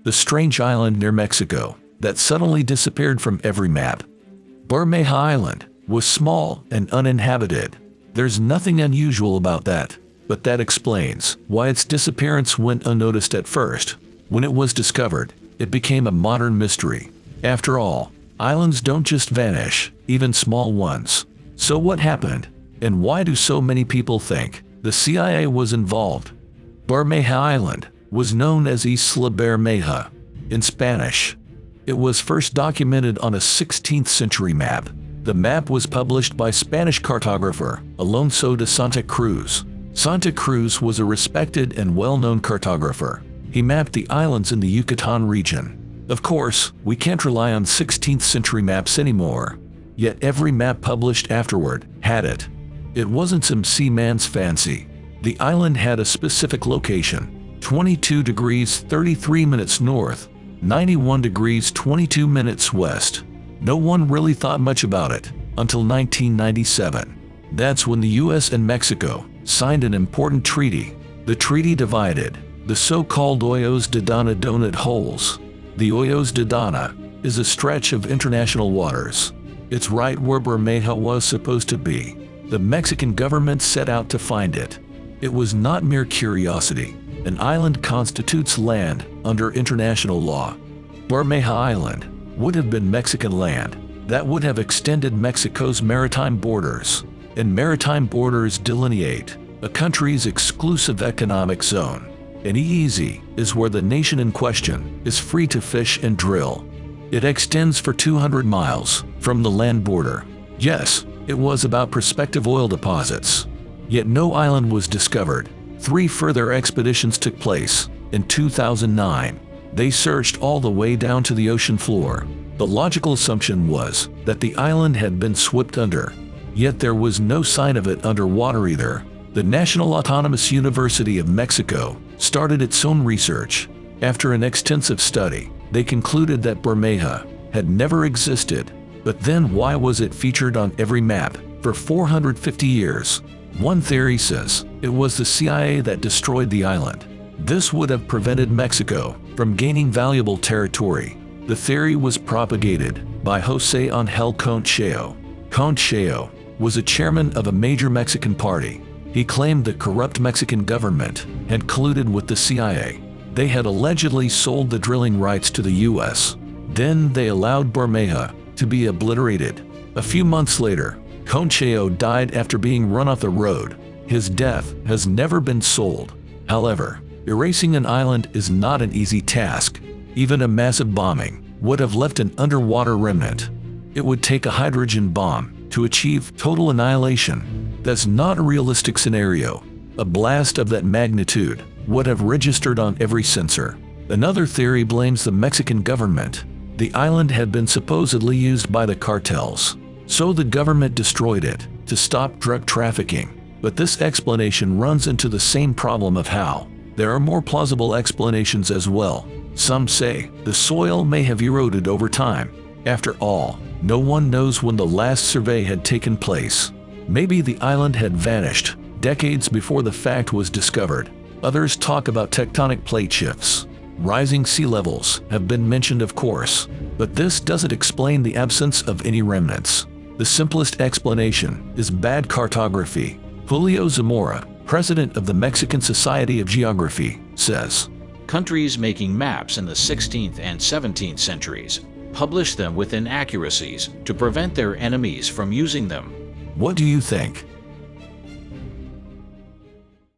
the strange island near Mexico that suddenly disappeared from every map. Bermeja Island was small and uninhabited. There's nothing unusual about that, but that explains why its disappearance went unnoticed at first. When it was discovered, it became a modern mystery. After all, islands don't just vanish, even small ones. So what happened? And why do so many people think the CIA was involved? Bermeja Island was known as Isla Bermeja in Spanish. It was first documented on a 16th century map. The map was published by Spanish cartographer Alonso de Santa Cruz. Santa Cruz was a respected and well-known cartographer. He mapped the islands in the Yucatan region. Of course, we can't rely on 16th century maps anymore. Yet every map published afterward had it. It wasn't some seaman's fancy. The island had a specific location: 22 degrees 33 minutes north, 91 degrees 22 minutes west. No one really thought much about it until 1997. That's when the US and Mexico signed an important treaty. The treaty divided the so-called Hoyos de Dana donut holes. The Hoyos de Dana is a stretch of international waters. It's right where Bermeja was supposed to be. The Mexican government set out to find it. It was not mere curiosity. An island constitutes land under international law. Bermeja Island would have been Mexican land. That would have extended Mexico's maritime borders. And maritime borders delineate a country's exclusive economic zone. And EEZ is where the nation in question is free to fish and drill. It extends for 200 miles from the land border. Yes, it was about prospective oil deposits. Yet no island was discovered. 3 further expeditions took place. In 2009, they searched all the way down to the ocean floor. The logical assumption was that the island had been swept under. Yet there was no sign of it underwater either. The National Autonomous University of Mexico started its own research. After an extensive study, they concluded that Bermeja had never existed. But then why was it featured on every map for 450 years? One theory says it was the CIA that destroyed the island. This would have prevented Mexico from gaining valuable territory. The theory was propagated by José Ángel Concheo. Concheo was a chairman of a major Mexican party. He claimed the corrupt Mexican government had colluded with the CIA. They had allegedly sold the drilling rights to the US. Then they allowed Bermeja to be obliterated. A few months later, Concheo died after being run off the road. His death has never been sold. However, erasing an island is not an easy task. Even a massive bombing would have left an underwater remnant. It would take a hydrogen bomb to achieve total annihilation. That's not a realistic scenario. A blast of that magnitude would have registered on every sensor. Another theory blames the Mexican government. The island had been supposedly used by the cartels, so the government destroyed it to stop drug trafficking. But this explanation runs into the same problem of how. There are more plausible explanations as well. Some say the soil may have eroded over time. After all, no one knows when the last survey had taken place. Maybe the island had vanished decades before the fact was discovered. Others talk about tectonic plate shifts. Rising sea levels have been mentioned, of course, but this doesn't explain the absence of any remnants. The simplest explanation is bad cartography. Julio Zamora, president of the Mexican Society of Geography, says, "Countries making maps in the 16th and 17th centuries published them with inaccuracies to prevent their enemies from using them." What do you think?